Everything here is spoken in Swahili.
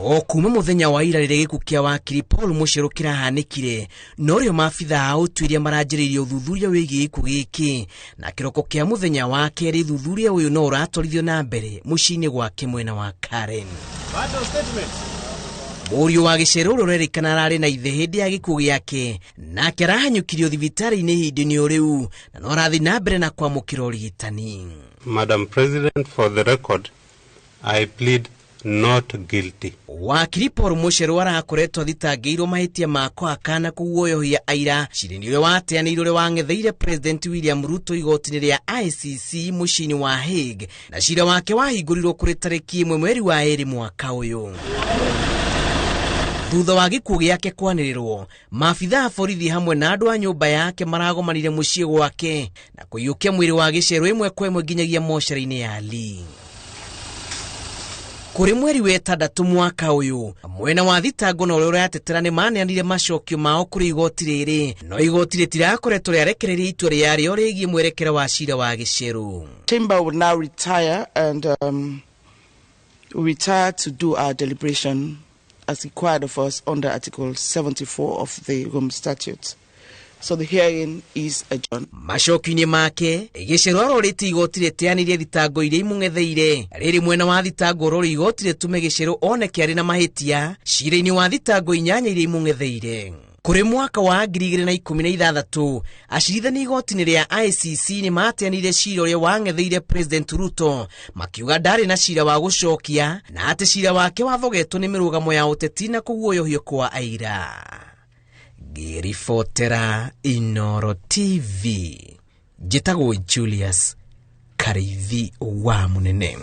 O kuma muthenya wa ira rĩrĩa gĩkuũ kĩa wakiri Paul Gicheru kĩrahanĩkire, no rĩo maabitha a ũtuĩria maranjĩrĩirie ũthuthuria wĩgiĩ gĩkuũ gĩkĩ, na kĩroko kĩa muthenya wa kerĩ ũthuthuria ũyũ no ũratwarithio na mbere mũciĩ-inĩ gwake mwena wa Karen. Mũriũ wa Gicheru ũrerĩkana ararĩ na ithe hĩndĩ ya gĩkuũ gĩake, nake arahanyũkirio thibitarĩ-inĩ ihinda-inĩ o rĩu, na no arathiĩ na mbere na kwamũkĩra ũrigitani. Madam President, for the record, I plead not guilty. Wakiri Paul Gicheru arakoretwo athitangĩirwo mahĩtia ma kũhakana kũguoyohia aira cira-inĩ ũrĩa wateanĩirwo ũrĩa wang'etheire President William Ruto igoti-inĩ rĩa ICC mũciĩ-inĩ wa Hague, na cira wake wahingũrirwo kũrĩ tarĩki 1 mweri wa 2 mwaka ũyũ. Thutha wa gĩkuũ gĩake kwanĩrĩrwo, maabitha a borithi hamwe na andũ a nyũmba yake maragomanire mũciĩ gwake na kũiyũkia mwĩrĩ wa Gicheru ĩmwe kwa ĩmwe nginyagia mocarĩ-inĩ ya Lee. Kũrĩ mweri wa 6 mwaka ũyũ, mwena wa thitango na ũrĩa ũratetera nĩ maneanire macokio mao kũrĩ igoti rĩrĩ, no igoti rĩtirakoretwo rĩarekereria itua rĩarĩo rĩgiĩ mwerekera wa cira wa Gicheru. Chamber will now retire and retire to do our deliberation as required of us under Article 74 of the Rome Statute. So the hearing is adjourned. Macokio-inĩ make, Gicheru arorĩte igoti rĩteanirie thitango iria imũng'etheire. Rĩrĩ mwena wa thitango ũrori igoti rĩtume Gicheru oneke arĩ na mahĩtia cira-inĩ wa thitango 8 iria imũng'etheire. Kũrĩ mwaka wa 2016, acirithania igoti-inĩ rĩa ICC nĩ mateanire cira ũrĩa wang'etheire President Ruto, makiuga ndarĩ na cira wa gũcokia na atĩ cira wake wathogetwo nĩ mĩrũgamo ya ũteti na kũguoyohio kwa aira. Ngĩribotera Inooro TV, njĩtagwo Julius Karithi wa Mũnene.